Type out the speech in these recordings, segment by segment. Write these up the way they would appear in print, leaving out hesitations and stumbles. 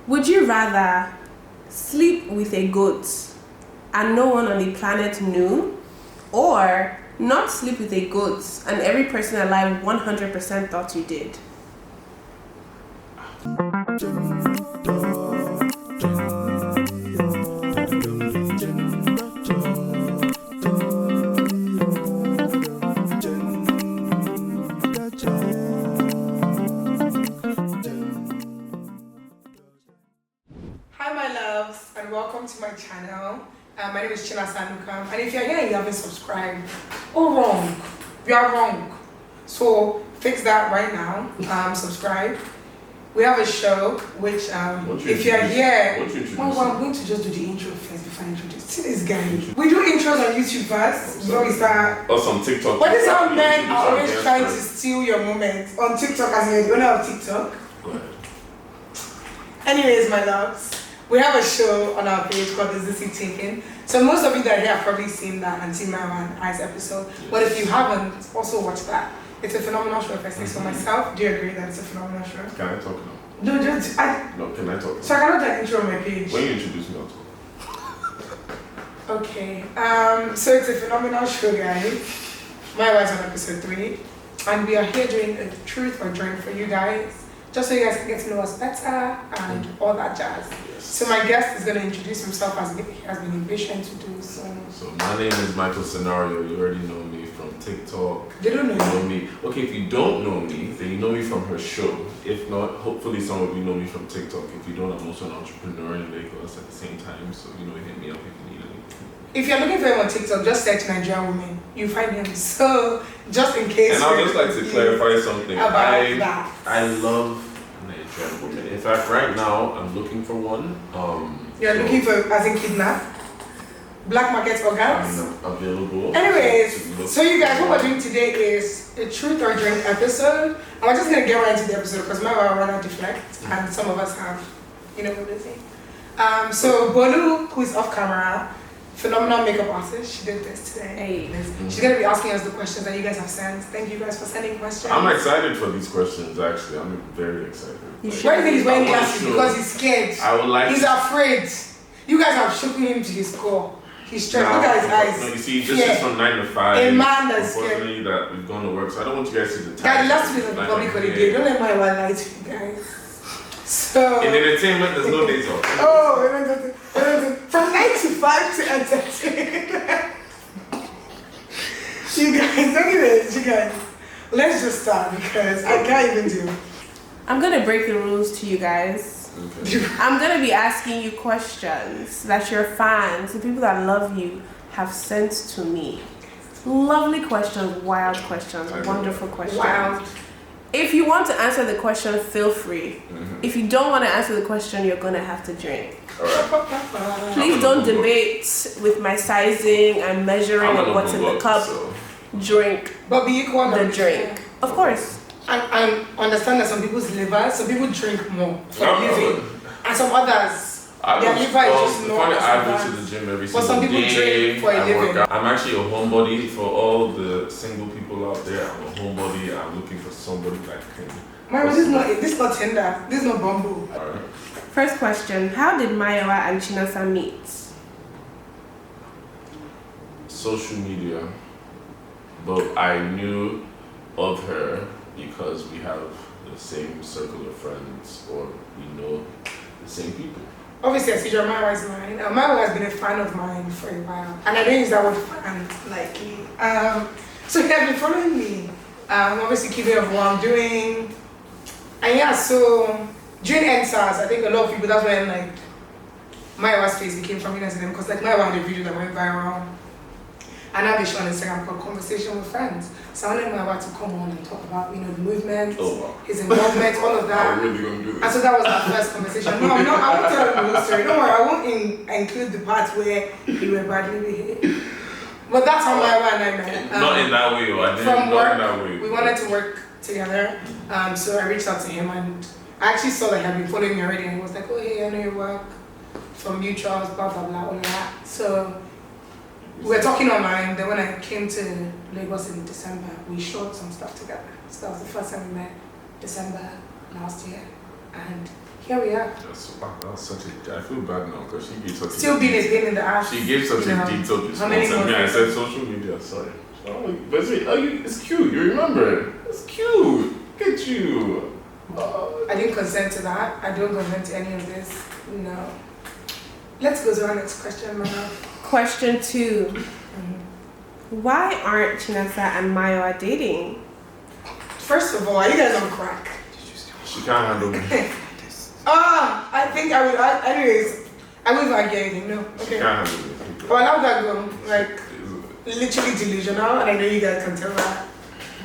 Would you rather sleep with a goat and no one on the planet knew, or not sleep with a goat and every person alive 100% thought you did? Hi my loves, and welcome to my channel. My name is China Sanukam, and if you're here and you haven't subscribed, wrong. You are wrong. So fix that right now. Subscribe. We have a show which if you're here, I'm going to just do the intro first before I introduce. See this guy. We do intros on YouTube first before we start. Or some TikTok. But this is how men are always trying to steal your moment on TikTok, as you're the owner of TikTok. Go ahead. Anyways, my loves, we have a show on our page called Is This It Taken? So most of you that are here have probably seen that and seen Mayowa and I's episode. Yes. But if you haven't, also watch that. It's a phenomenal show, if I say so myself. Do you agree that it's a phenomenal show? Can I talk now? No, can I talk now? So I cannot do an intro on my page. When you introduce me, I'll talk. Okay. So it's a phenomenal show, guys. Mayowa's on episode 3. And we are here doing a truth or drink for you guys. Just so you guys can get to know us better and all that jazz. Yes. So my guest is going to introduce himself as he has been impatient to do so. So my name is Michael Scenario. You already know me from TikTok. They don't know me. Okay, if you don't know me, then you know me from her show. If not, hopefully some of you know me from TikTok. If you don't, I'm also an entrepreneur in Lagos at the same time. So hit me up if you need anything. If you're looking for him on TikTok, just search Nigerian women. You find him. So just in case. And I'd just like to clarify something. About that. I love Nigerian women. In fact, right now I'm looking for one. You're looking for, as in kidnap? Black market organs? I'm available. Anyways, so you guys, what we're doing today is a truth or drink episode. And we're just gonna get right into the episode because my wife rather deflect, and some of us have, we're busy. So Bolu, who is off camera, phenomenal makeup artist. She did this today. Hey. She's going to be asking us the questions that you guys have sent. Thank you guys for sending questions. I'm excited for these questions, actually. I'm very excited. Why do you think he's wearing glasses? Because he's scared. I would like He's afraid. You guys have shaken him to his core. He's stressed. Look at his eyes. No, you see, this is from 9 to 5. A man that's scared. Unfortunately, that we've gone to work, so I don't want you guys to see the time. Guys, last week of the public holiday. Don't let my wife lie to you guys. So in entertainment, there's no days off. From 9 to 5 to entertain. You guys, let's just start because I can't even do. I'm gonna break the rules to you guys. Okay. I'm gonna be asking you questions that your fans, the people that love you, have sent to me. Lovely questions, wild questions, wonderful questions. Wild. If you want to answer the question, feel free. If you don't want to answer the question, you're gonna have to drink. Right. Please don't debate with my sizing and measuring and what's in the cup. So. Drink. But be equal. The drink. Of course. I understand that some people's liver, some people drink more for living, and some others, their liver is just not. I go to the gym every single day. But some people drink for a living. I'm actually a homebody. For all the single people out there, I'm a homebody. I'm looking for somebody that can. This is not Tinder. This is not Bumble. Alright. First question: how did Mayowa and Chinasa meet? Social media, but I knew of her because we have the same circle of friends, or we know the same people. Obviously, I see your Mayowa is mine. Mayowa has been a fan of mine for a while, and I don't use that word fan lightly. So he has been following me. Obviously, keeping up what I'm doing, and yeah. So during NSAS, I think a lot of people. That's when Mayowa's face became familiar to them because Mayowa had a video that went viral. And I have a show on Instagram called Conversation with Friends. So I wanted Mayowa to come on and talk about, the movement, his involvement, all of that. I'm really going to do this. And so that was our first conversation. No, I won't tell you the whole story. Don't worry, I won't include the part where you were badly behaved. But that's how Mayowa and I met. Not in that way, I didn't. From work, in that way. We wanted to work together. So I reached out to him and I actually saw that he had been following me already and he was like, oh hey, I know your work from mutuals, blah blah blah, all of that. So we were talking online. Then when I came to Lagos in December, we shot some stuff together. So that was the first time we met, December last year. And here we are. Wow, that was such a. I feel bad now because she gave such Still being a pain in the ass. She gave such a detailed response. And me, I said social media. Sorry. Oh, but it's cute. You remember? It's cute. Look at you. I didn't consent to that. I don't consent to any of this. No. Let's go to our next question, Mama. Question 2. Why aren't Chinasa and Mayowa dating? First of all, are you guys on crack? She can't handle me. I think I would. Anyways, I wouldn't argue anything. No. She Okay. can't handle me. Well, now that go, like, literally delusional, and I know you guys can tell that.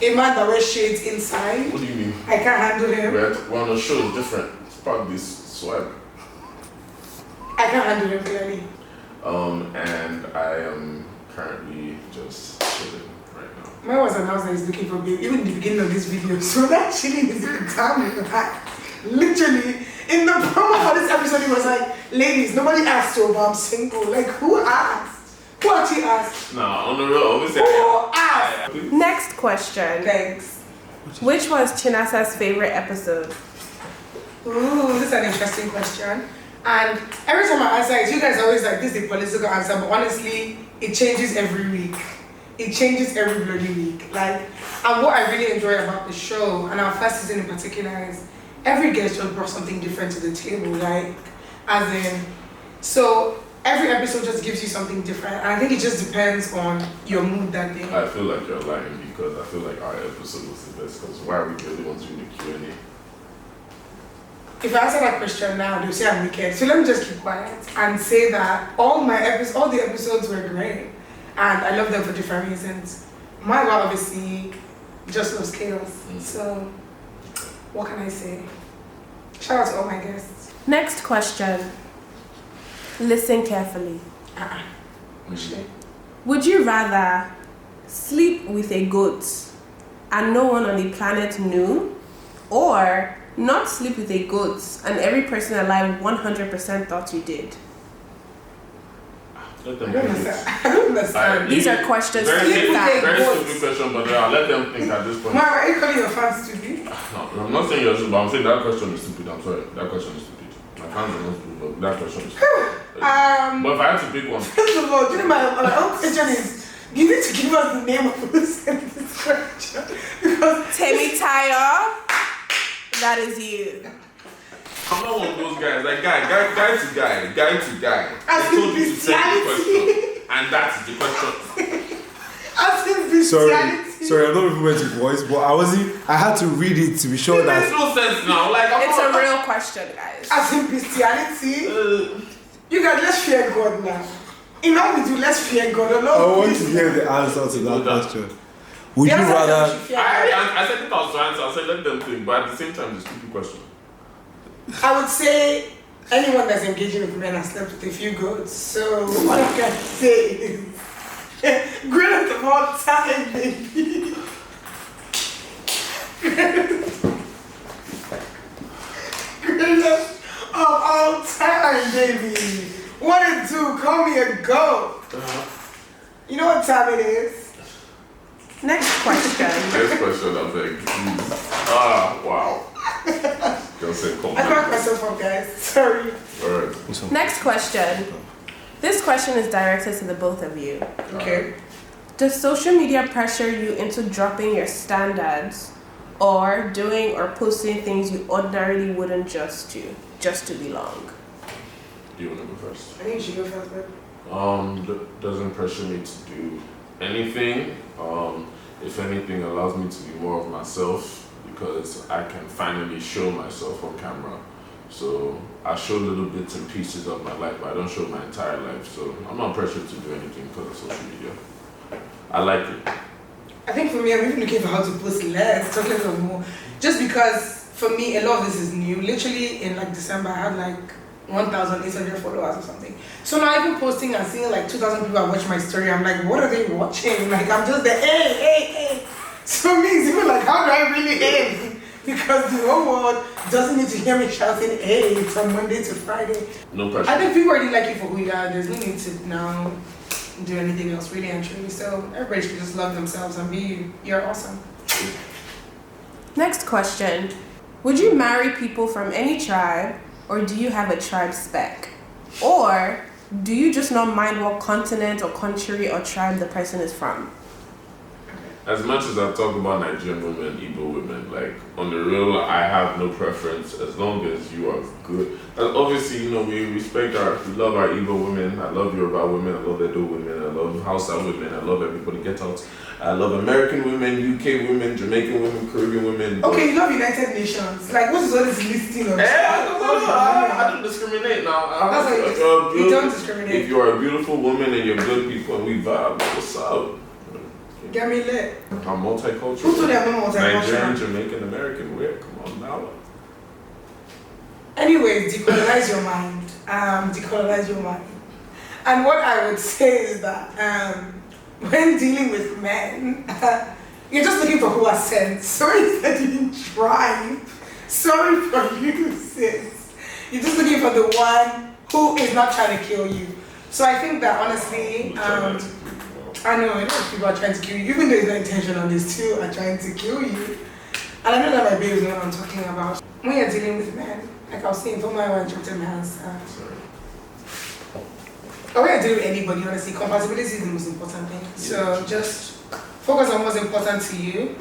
A man that wears shades inside. What do you mean? I can't handle him. We're on a show, it's different. It's part of this swag. I can't handle him clearly. And I am currently just chilling right now. Mine was announced that he's looking for baby, even in the beginning of this video. So that chilling is in the time with that. Literally, in the promo for this episode, he was like, ladies, nobody asked you, but I'm single. Like, who asked? Who actually asked? Nah, on the real, obviously. Who asked? Next question. Thanks. Which was Chinasa's favorite episode? Ooh, this is an interesting question. And every time I answer it, you guys are always like, this is a political answer, but honestly, it changes every week. It changes every bloody week. Like, and what I really enjoy about the show, and our first season in particular, is every guest just brought something different to the table. Like, as in, so every episode just gives you something different. And I think it just depends on your mood that day. I feel like you're lying because I feel like our episode was the best because why are we the only ones doing the Q&A? If I answer that question now, they'll say I'm wicked. So let me just keep quiet and say that all the episodes were great. And I love them for different reasons. My wife obviously just loves chaos. So what can I say? Shout out to all my guests. Next question. Listen carefully. Would you rather sleep with a goat and no one on the planet knew, or not sleep with a goat and every person alive 100% thought you did? Let them I don't think. understand. I don't understand. These are questions to Very think. stupid question, but let them think at this point. Mara, are you calling your fans stupid? No, I'm not saying you're stupid, but I'm saying that question is stupid. I'm sorry. That question is stupid. My fans are not stupid, but that question is stupid. But if I had to pick one. First of all, do you know my own question is, you need to give us the name of who sent this question. Because Temi Tayo, that is you. I'm not one of those guys, like guy to guy. As They told in you to send the bestiality. question, and that's the question. as in bestiality. Sorry, I'm not implementing voice, but I had to read it to be sure It makes that. no sense now. Like I'm It's not, a real question, guys. As in bestiality. You guys, let's fear God now. In all we do, let's fear God. I want to hear the answer to that question. Would you rather? I said it was to answer. I said let them think, but at the same time, it's a stupid question. I would say anyone that's engaging with men has slept with a few goats. So what I can say is greatest of all time, baby. Greatest of all time, baby. What it do? Call me a goat. You know what time it is? Next question. Next question, I'm like, wow. Just say I comment. cracked myself up, guys. Sorry. Alright. Next question. This question is directed to the both of you. Okay. Does social media pressure you into dropping your standards or doing or posting things you ordinarily wouldn't just to belong? Do you want to go first? I think you should go first, babe. Doesn't pressure me to do anything. If anything, allows me to be more of myself because I can finally show myself on camera. So I show little bits and pieces of my life, but I don't show my entire life. So I'm not pressured to do anything because of social media. I like it. I think for me, I'm even looking for how to post less, talk less or more. Just because for me, a lot of this is new. Literally in like December, I had like 1,800 followers or something. So now even posting and seeing like 2,000 people watch my story, I'm like, what are they watching? Like I'm just there, hey. So me, it's even like, how do I really aim? Because the whole world doesn't need to hear me shouting, hey, from Monday to Friday. No pressure. I think people already like you for who you are. There's no need to now do anything else, really and truly. So everybody should just love themselves and be you. You're awesome. Next question. Would you marry people from any tribe or do you have a tribe spec? Or do you just not mind what continent or country or tribe the person is from? As much as I talk about Nigerian women, Igbo women, like on the real, I have no preference as long as you are good. And obviously, we we love our Igbo women. I love Yoruba women. I love Edo women. I love Hausa women. I love everybody. Get out. I love American women, UK women, Jamaican women, Caribbean women. Okay, you love United Nations. Like, what is all this listing of? I don't discriminate now. That's like, you don't discriminate. If you are a beautiful woman and you're good people and we vibe, what's up? Get me lit. I'm multicultural. Who told you I'm not multicultural? Nigerian, Jamaican, American. Where? Come on now. Anyways, decolonize your mind. Decolonize your mind. And what I would say is that when dealing with men, you're just looking for who has sense. Sorry that you didn't try. Sorry for you, sis. You're just looking for the one who is not trying to kill you. So I think that honestly, I know people are trying to kill you, even though it's not intentional, they still are trying to kill you. And I know that my baby knows what I'm talking about. When you're dealing with men, like I was saying, for my one, Jordan has. Or when you're dealing with anybody, honestly, compatibility is the most important thing. So just focus on what's important to you.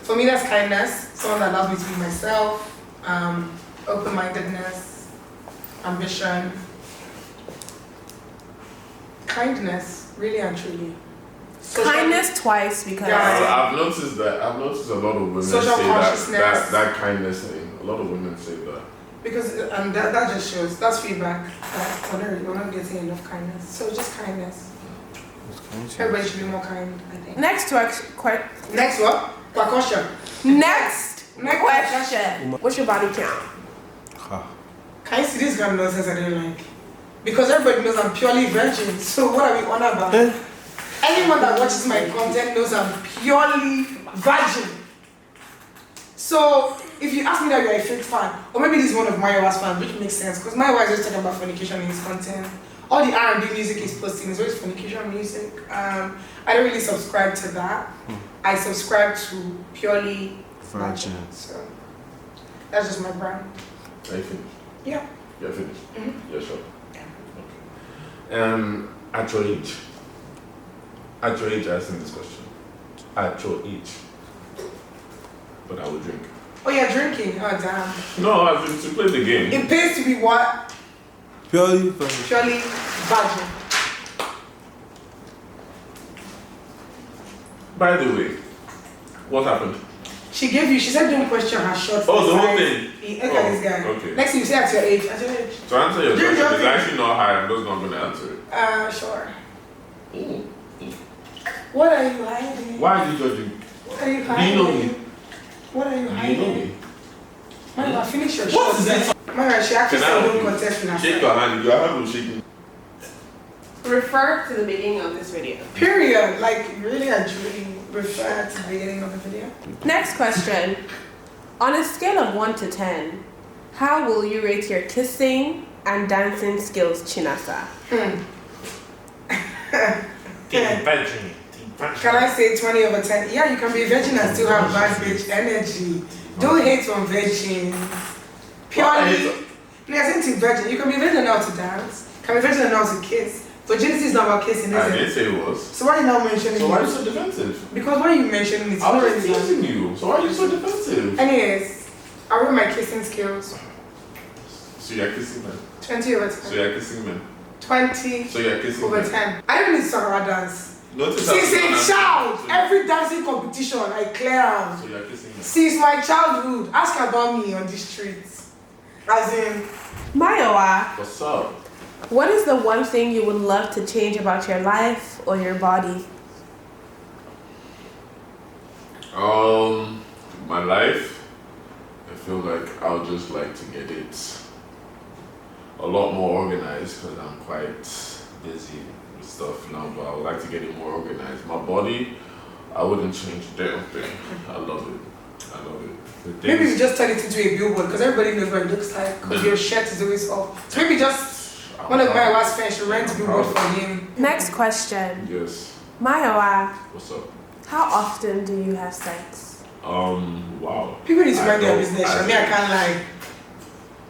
For me, that's kindness. Someone that allows me to be myself. Open-mindedness, ambition. Kindness, really and truly. Kindness twice because I've noticed a lot of women say that kindness thing. A lot of women say that. Because that just shows, that's feedback. We're not getting enough kindness. So just kindness. Everybody should be more kind, I think. Next what? Question. Next question. What's your body count? Can you see this kind of nonsense I don't like? Because everybody knows I'm purely virgin, so what are we on about? Anyone that watches my content knows I'm purely virgin. So if you ask me that you're a fake fan, or maybe this is one of Mayowa's fans, which makes sense, because Mayowa is just talking about fornication in his content. All the R&B music he's posting is always fornication music. I don't really subscribe to that. I subscribe to purely virgin. So that's just my brand. Are you finished? Yeah. You're finished? Mm-hmm. Yeah, sure. At your age, I asked him this question. At your age, but I would drink. Oh, you're drinking? Oh, damn. No, I was to play the game. It pays to be what? Purely virgin. Purely virgin. By the way, what happened? She said don't question her short. Oh, the whole thing? Look at this guy. Okay. Next thing you say at your age. At your age. To answer your question, it's actually not high. I'm just not going to answer it. Sure. Mm. What are you hiding? Why are you judging? What are you Do hiding? you know me? What are you Do hiding? you know me? Mama, finish your What shot. is it? Mama, she actually said don't contest with her. Shake your hand. Your hand will shake. Refer to the beginning of this video. Period. Like, really and truly refer to the beginning of the video. Next question. On a scale of 1 to 10, how will you rate your kissing and dancing skills, Chinasa? Can I say 20 over 10? Yeah, you can be a virgin and still have bad bitch energy. Don't hate on virgins. Purely. I think virgin. You can be virgin now to dance. Can be virgin now to kiss. Virginity is not about kissing, is I it? didn't say it was. So why are you now mentioning So why are you it? so defensive? Because why are you mentioning it? I was just teasing you. So why are you so defensive? Anyways, I rate my kissing skills. So you're kissing men. 20 over 10. So you're kissing men. 20 So you're kissing over men. 10. I don't need to talk about dance. Notice Since how- a child, So- every dancing competition I clear out. So you're kissing men. Since my childhood, ask about me on the streets. As in, Mayowa, What's up? what is the one thing you would love to change about your life or your body? My life, I feel like I would just like to get it a lot more organized because I'm quite busy with stuff now, but I would like to get it more organized. My body, I wouldn't change a damn thing. I love it. I love it. The maybe things- you just turn it into a billboard because everybody knows what it looks like because your shirt is always off. So maybe just one of my last friends should rent a billboard for him. Next question. Yes. Mayowa, What's up? how often do you have sex? Wow. People need to mind their don't- business. I mean, I can't lie.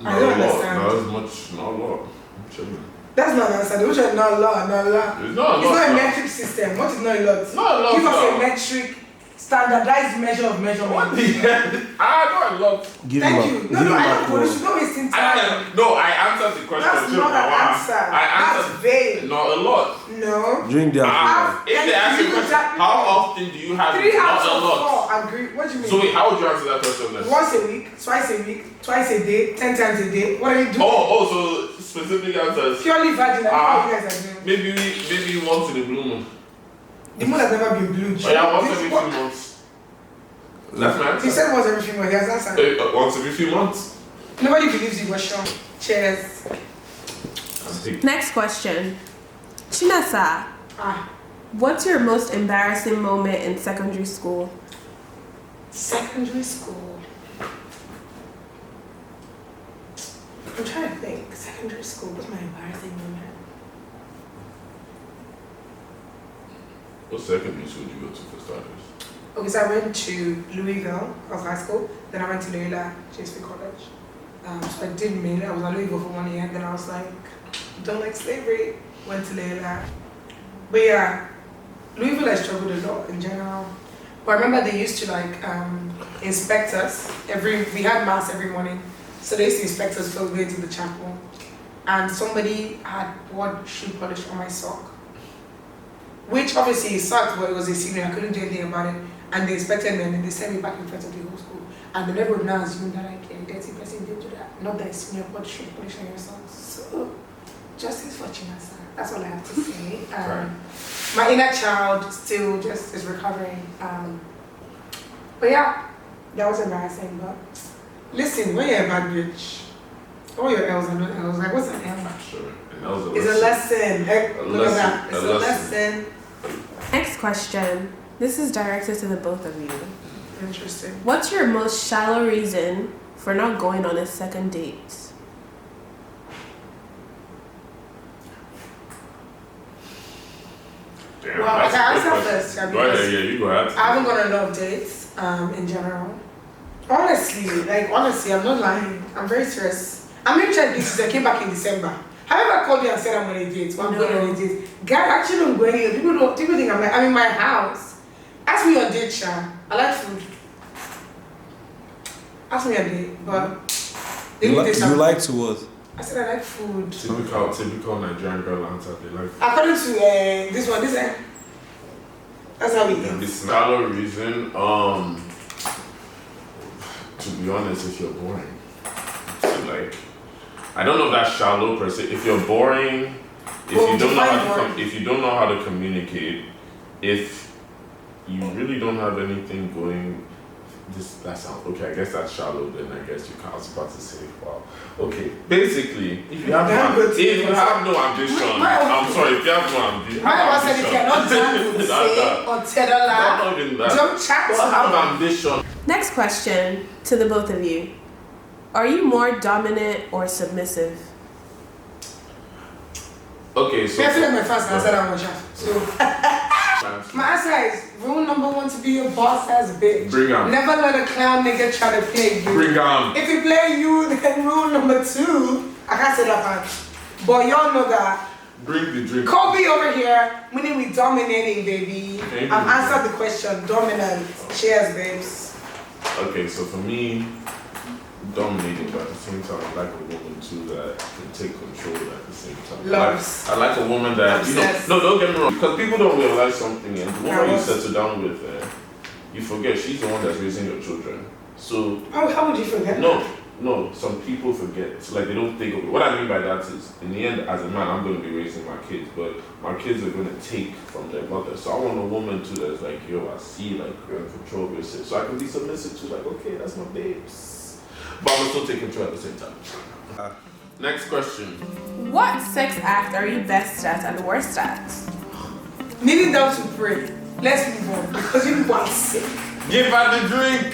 Not I don't a lot. understand. Not as much. Not a lot. I'm chilling. That's not an answer. Which is not a lot, not a lot. It's not a It's lot. not a now. metric system. What is not a lot? It's not a lot. Give us now. a metric, standardized measure of measurement. What the hell? I know a lot. Give Thank him you. a, No, give no, him I a don't. You should call. not wasting time. No, I answered the question. That's too. not an Wow. answer. I That's answered. vague. Not a lot. No. Drink the alcohol. If they ask you a question, how often do you have 3 it? out Not a of lot. 4 agree. What do you mean? So wait, how would you answer that question then? Once a week, twice a week, twice a day, 10 times a day. What are you doing? Oh, so specific answers. Purely virgin. I Ah. don't know what you guys are doing. Maybe once in a blue moon. The moon has never been blue. Oh yeah, once This- every what- few months. That's my He answer. said once every few months. He has answered. Once every few months. Nobody believes you, but sure. Cheers. Next question. Chinasa, Ah, what's your most embarrassing moment in secondary school? secondary school. I'm trying to think. Secondary school was my embarrassing moment. What secondary school did you go to for starters? Okay, so I went to Louisville, I was high school. Then I went to Loyola JSP College. So I did mean I was at Louisville for 1 year. Then I was like, don't like slavery. Went to Loyola. But yeah, Louisville I struggled a lot in general. But I remember they used to like inspect us. We had mass every morning. So they used to inspect us before we went to the chapel. And somebody had poured shoe polish on my sock. Which obviously sucked, but it was a senior. I couldn't do anything about it. And they inspected me and then they sent me back in front of the whole school. And then everyone now assumed that like a dirty person did do that. Not that a senior poured shoe polish on your socks. So, justice for Chinasa. That's all I have to say. Right. My inner child still just is recovering. But yeah, that was embarrassing. But listen, when you're a bad bitch, all your L's are not L's. Like, what's an L? Sure. And that was It's a lesson. Hey, A look at that. lesson. It's A a lesson. lesson. Next question. This is directed to the both of you. Interesting. What's your most shallow reason for not going on a second date? Damn, Well, that's okay, a I'll good answer question. first. Yeah, Go ahead, because yeah, you go ahead. I haven't gone on a lot of dates in general. Honestly, I'm not lying. I'm very serious. I'm even trying this. I came back in December. Have I ever called you and said I'm on a date? Well, I'm going on a date. Guy, actually, I'm going here. People think I'm in my house. Ask me on date, Sha. I like food. Ask me on date, but You like to what? I said I like food. Typical Nigerian girl answer. They like. According to this one, that's how we The eat. shallow reason, to be honest, if you're boring. So like, I don't know if that's shallow per se. If you're boring, Well, if define you don't know how to communicate, if you really don't have anything going, that sounds okay. I guess that's shallow. Then I guess you can't. I was about to say, wow. Okay, basically, if you have no ambition, I'm sorry. If you have no ambition, My said if you're not done with say or Tedola, not even that. don't chat to Have her. ambition. Next question to the both of you. Are you more dominant or submissive? Okay, so. I feel like my first answer that one, So my answer is rule number 1 to be a boss ass bitch. Bring 'em. Never let a clown nigga try to play you. Bring on. If he play you, then rule number 2, I can't say that part. But y'all know that. Bring the drink. Kobe over here, meaning we dominating, baby. Okay. I've answered the question. Dominant. Cheers, babes. Okay, so for me, dominating, but at the same time, I like a woman too that can take control at the same time. Loves. I like a woman that, Obsessed. no, don't get me wrong, because people don't realize something, and the woman you Yes. settle down with, you forget she's the one that's raising your children. So, How would you forget? no, some people forget. It's like they don't think of it. What I mean by that is, in the end, as a man, I'm going to be raising my kids, but my kids are going to take from their mother. So I want a woman too that's like, yo, I see, like, you're in control of yourself. So I can be submissive to, like, okay, that's my babes. But I'm still take control at the same time. Next question. What sex act are you best at and worst at? Kneeling down to pray. Let's move on because you people are sick. Give her the drink.